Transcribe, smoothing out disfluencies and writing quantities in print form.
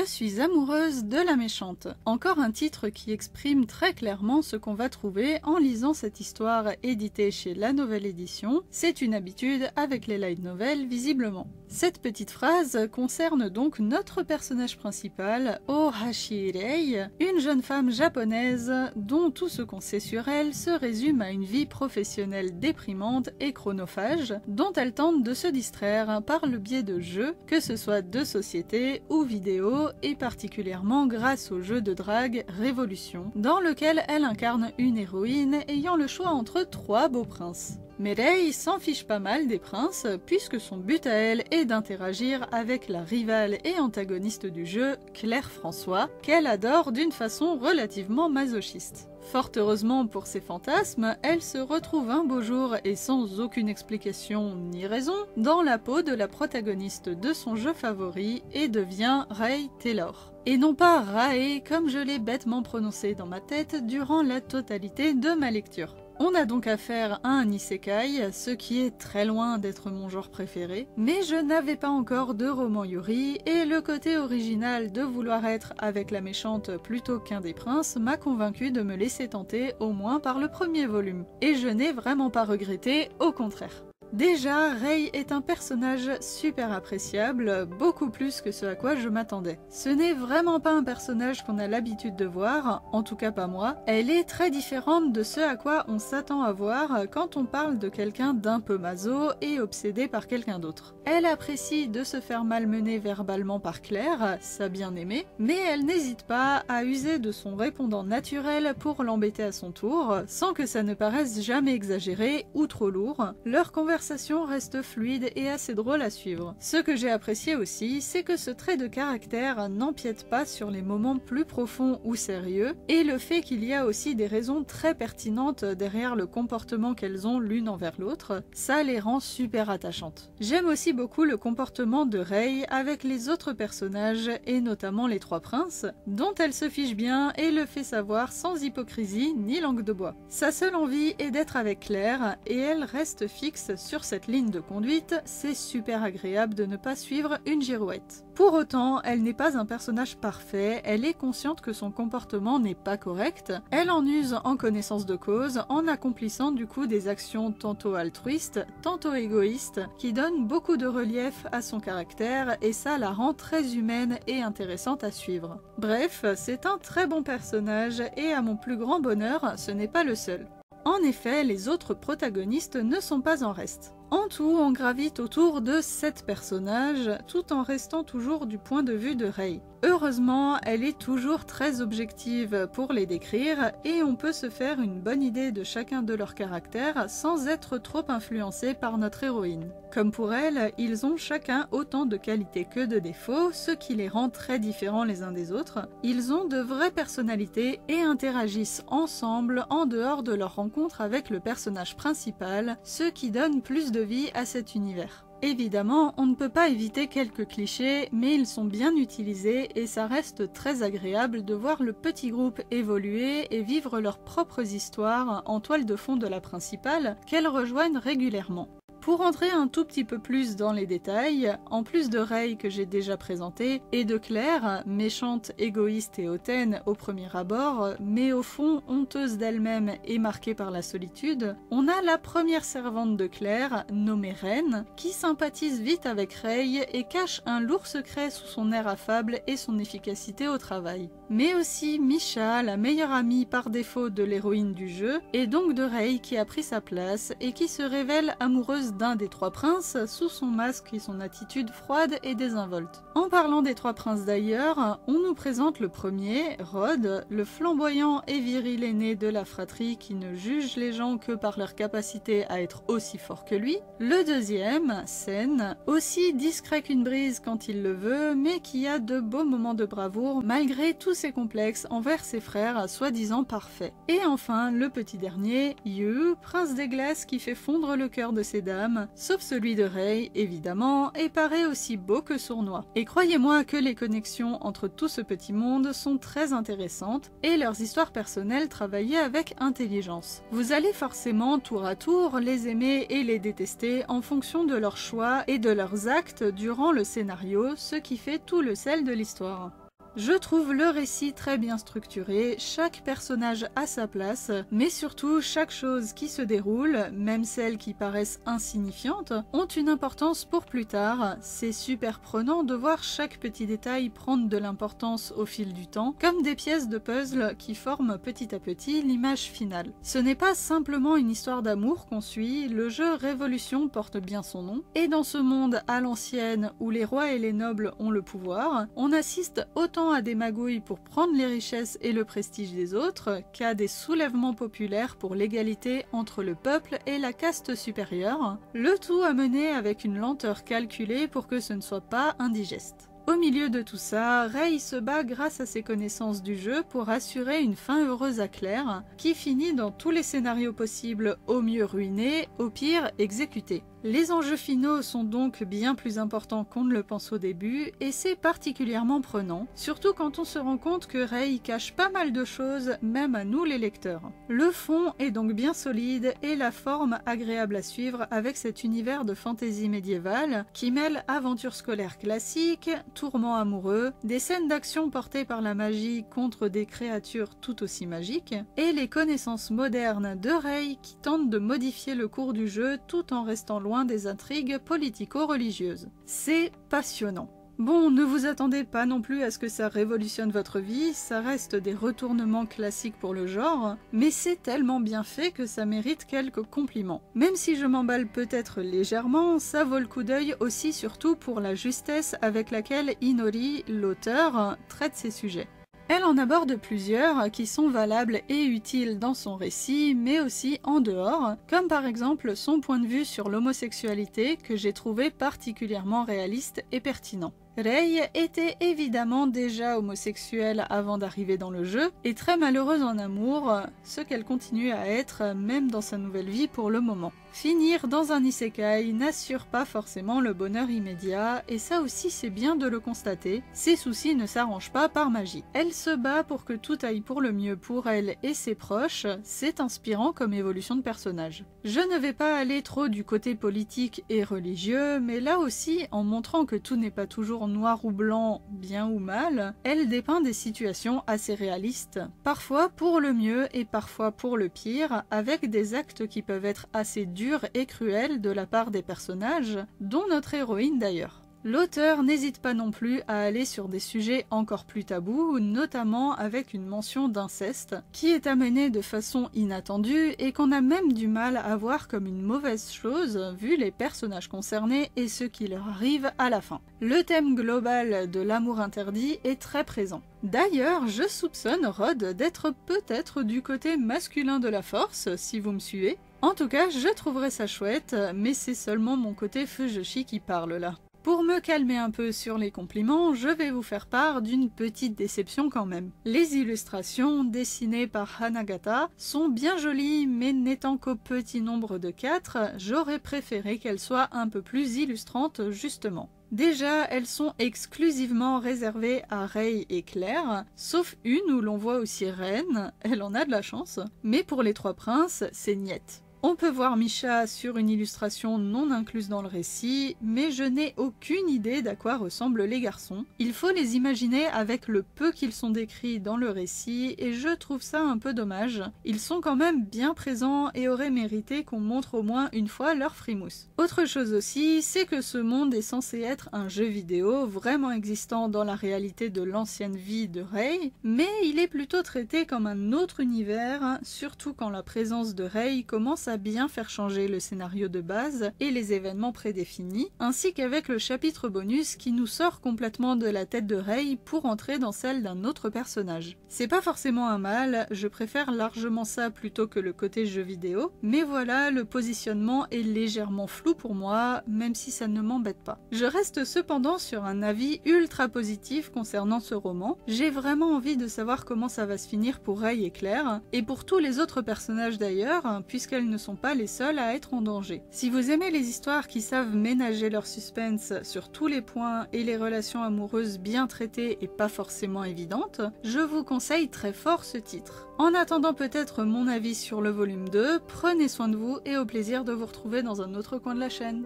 suis amoureuse de la méchante. Encore un titre qui exprime très clairement ce qu'on va trouver en lisant cette histoire éditée chez La Nouvelle Édition. C'est une habitude avec les light novels visiblement. Cette petite phrase concerne donc notre personnage principal, Ohashi Rei, une jeune femme japonaise dont tout ce qu'on sait sur elle se résume à une vie professionnelle déprimante et chronophage, dont elle tente de se distraire par le biais de jeux, que ce soit de société ou vidéo, et particulièrement grâce au jeu de drague Révolution, dans lequel elle incarne une héroïne ayant le choix entre 3 beaux princes. Mais Rei s'en fiche pas mal des princes, puisque son but à elle est d'interagir avec la rivale et antagoniste du jeu, Claire François, qu'elle adore d'une façon relativement masochiste. Fort heureusement pour ses fantasmes, elle se retrouve un beau jour et sans aucune explication ni raison, dans la peau de la protagoniste de son jeu favori et devient Rei Taylor. Et non pas Rae comme je l'ai bêtement prononcé dans ma tête durant la totalité de ma lecture. On a donc affaire à un isekai, ce qui est très loin d'être mon genre préféré, mais je n'avais pas encore de roman yuri, et le côté original de vouloir être avec la méchante plutôt qu'un des princes m'a convaincu de me laisser tenter au moins par le premier volume. Et je n'ai vraiment pas regretté, au contraire. Déjà, Rei est un personnage super appréciable, beaucoup plus que ce à quoi je m'attendais. Ce n'est vraiment pas un personnage qu'on a l'habitude de voir, en tout cas pas moi. Elle est très différente de ce à quoi on s'attend à voir quand on parle de quelqu'un d'un peu maso et obsédé par quelqu'un d'autre. Elle apprécie de se faire malmener verbalement par Claire, sa bien-aimée, mais elle n'hésite pas à user de son répondant naturel pour l'embêter à son tour, sans que ça ne paraisse jamais exagéré ou trop lourd. Leur conversation reste fluide et assez drôle à suivre. Ce que j'ai apprécié aussi, c'est que ce trait de caractère n'empiète pas sur les moments plus profonds ou sérieux, et le fait qu'il y a aussi des raisons très pertinentes derrière le comportement qu'elles ont l'une envers l'autre, ça les rend super attachantes. J'aime aussi beaucoup le comportement de Rei avec les autres personnages, et notamment les 3 princes, dont elle se fiche bien et le fait savoir sans hypocrisie ni langue de bois. Sa seule envie est d'être avec Claire, et elle reste fixe sur cette ligne de conduite, c'est super agréable de ne pas suivre une girouette. Pour autant, elle n'est pas un personnage parfait, elle est consciente que son comportement n'est pas correct, elle en use en connaissance de cause, en accomplissant du coup des actions tantôt altruistes, tantôt égoïstes, qui donnent beaucoup de relief à son caractère, et ça la rend très humaine et intéressante à suivre. Bref, c'est un très bon personnage, et à mon plus grand bonheur, ce n'est pas le seul. En effet, les autres protagonistes ne sont pas en reste. En tout, on gravite autour de 7 personnages, tout en restant toujours du point de vue de Rei. Heureusement, elle est toujours très objective pour les décrire, et on peut se faire une bonne idée de chacun de leurs caractères sans être trop influencé par notre héroïne. Comme pour elle, ils ont chacun autant de qualités que de défauts, ce qui les rend très différents les uns des autres. Ils ont de vraies personnalités et interagissent ensemble en dehors de leur rencontre avec le personnage principal, ce qui donne plus de vie à cet univers. Évidemment, on ne peut pas éviter quelques clichés, mais ils sont bien utilisés et ça reste très agréable de voir le petit groupe évoluer et vivre leurs propres histoires en toile de fond de la principale, qu'elles rejoignent régulièrement. Pour entrer un tout petit peu plus dans les détails, en plus de Rei que j'ai déjà présenté, et de Claire, méchante, égoïste et hautaine au premier abord, mais au fond honteuse d'elle-même et marquée par la solitude, on a la première servante de Claire, nommée Reine, qui sympathise vite avec Rei et cache un lourd secret sous son air affable et son efficacité au travail. Mais aussi Misha, la meilleure amie par défaut de l'héroïne du jeu, et donc de Rei qui a pris sa place et qui se révèle amoureuse d'un des 3 princes sous son masque et son attitude froide et désinvolte. En parlant des 3 princes d'ailleurs, on nous présente le premier, Rod, le flamboyant et viril aîné de la fratrie qui ne juge les gens que par leur capacité à être aussi fort que lui. Le deuxième, Sen, aussi discret qu'une brise quand il le veut, mais qui a de beaux moments de bravoure malgré tous ses complexes envers ses frères soi-disant parfaits. Et enfin, le petit dernier, Yu, prince des glaces qui fait fondre le cœur de ses dames, sauf celui de Rei, évidemment, et paraît aussi beau que sournois. Et croyez-moi que les connexions entre tout ce petit monde sont très intéressantes, et leurs histoires personnelles travaillées avec intelligence. Vous allez forcément, tour à tour, les aimer et les détester en fonction de leurs choix et de leurs actes durant le scénario, ce qui fait tout le sel de l'histoire. Je trouve le récit très bien structuré, chaque personnage a sa place, mais surtout chaque chose qui se déroule, même celles qui paraissent insignifiantes, ont une importance pour plus tard. C'est super prenant de voir chaque petit détail prendre de l'importance au fil du temps, comme des pièces de puzzle qui forment petit à petit l'image finale. Ce n'est pas simplement une histoire d'amour qu'on suit, le jeu Révolution porte bien son nom, et dans ce monde à l'ancienne où les rois et les nobles ont le pouvoir, on assiste autant à des magouilles pour prendre les richesses et le prestige des autres, qu'à des soulèvements populaires pour l'égalité entre le peuple et la caste supérieure, le tout amené avec une lenteur calculée pour que ce ne soit pas indigeste. Au milieu de tout ça, Rei se bat grâce à ses connaissances du jeu pour assurer une fin heureuse à Claire, qui finit dans tous les scénarios possibles, au mieux ruiné, au pire exécuté. Les enjeux finaux sont donc bien plus importants qu'on ne le pense au début, et c'est particulièrement prenant, surtout quand on se rend compte que Rei cache pas mal de choses, même à nous les lecteurs. Le fond est donc bien solide, et la forme agréable à suivre avec cet univers de fantasy médiévale, qui mêle aventures scolaires classiques, tourments amoureux, des scènes d'action portées par la magie contre des créatures tout aussi magiques, et les connaissances modernes de Rei qui tentent de modifier le cours du jeu tout en restant loin des intrigues politico-religieuses. C'est passionnant. Bon, ne vous attendez pas non plus à ce que ça révolutionne votre vie, ça reste des retournements classiques pour le genre, mais c'est tellement bien fait que ça mérite quelques compliments. Même si je m'emballe peut-être légèrement, ça vaut le coup d'œil aussi surtout pour la justesse avec laquelle Inori, l'auteur, traite ces sujets. Elle en aborde plusieurs qui sont valables et utiles dans son récit, mais aussi en dehors, comme par exemple son point de vue sur l'homosexualité que j'ai trouvé particulièrement réaliste et pertinent. Rei était évidemment déjà homosexuelle avant d'arriver dans le jeu, et très malheureuse en amour, ce qu'elle continue à être même dans sa nouvelle vie pour le moment. Finir dans un isekai n'assure pas forcément le bonheur immédiat, et ça aussi c'est bien de le constater, ses soucis ne s'arrangent pas par magie. Elle se bat pour que tout aille pour le mieux pour elle et ses proches, c'est inspirant comme évolution de personnage. Je ne vais pas aller trop du côté politique et religieux, mais là aussi, en montrant que tout n'est pas toujours noir ou blanc, bien ou mal, elle dépeint des situations assez réalistes, parfois pour le mieux et parfois pour le pire, avec des actes qui peuvent être assez durs et cruels de la part des personnages, dont notre héroïne d'ailleurs. L'auteur n'hésite pas non plus à aller sur des sujets encore plus tabous, notamment avec une mention d'inceste, qui est amenée de façon inattendue et qu'on a même du mal à voir comme une mauvaise chose vu les personnages concernés et ce qui leur arrive à la fin. Le thème global de l'amour interdit est très présent. D'ailleurs, je soupçonne Rod d'être peut-être du côté masculin de la force, si vous me suivez. En tout cas, je trouverais ça chouette, mais c'est seulement mon côté fujoshi qui parle là. Pour me calmer un peu sur les compliments, je vais vous faire part d'une petite déception quand même. Les illustrations, dessinées par Hanagata, sont bien jolies, mais n'étant qu'au petit nombre de 4, j'aurais préféré qu'elles soient un peu plus illustrantes justement. Déjà, elles sont exclusivement réservées à Rei et Claire, sauf une où l'on voit aussi Ren, elle en a de la chance, mais pour les 3 princes, c'est niet. On peut voir Misha sur une illustration non incluse dans le récit, mais je n'ai aucune idée d'à quoi ressemblent les garçons. Il faut les imaginer avec le peu qu'ils sont décrits dans le récit, et je trouve ça un peu dommage. Ils sont quand même bien présents et auraient mérité qu'on montre au moins une fois leur frimousse. Autre chose aussi, c'est que ce monde est censé être un jeu vidéo vraiment existant dans la réalité de l'ancienne vie de Rei, mais il est plutôt traité comme un autre univers, surtout quand la présence de Rei commence à bien faire changer le scénario de base et les événements prédéfinis, ainsi qu'avec le chapitre bonus qui nous sort complètement de la tête de Rei pour entrer dans celle d'un autre personnage. C'est pas forcément un mal, je préfère largement ça plutôt que le côté jeu vidéo, mais voilà, le positionnement est légèrement flou pour moi, même si ça ne m'embête pas. Je reste cependant sur un avis ultra positif concernant ce roman. J'ai vraiment envie de savoir comment ça va se finir pour Rei et Claire, et pour tous les autres personnages d'ailleurs, puisqu'elles ne sont pas les seuls à être en danger. Si vous aimez les histoires qui savent ménager leur suspense sur tous les points et les relations amoureuses bien traitées et pas forcément évidentes, je vous conseille très fort ce titre. En attendant peut-être mon avis sur le volume 2, prenez soin de vous et au plaisir de vous retrouver dans un autre coin de la chaîne.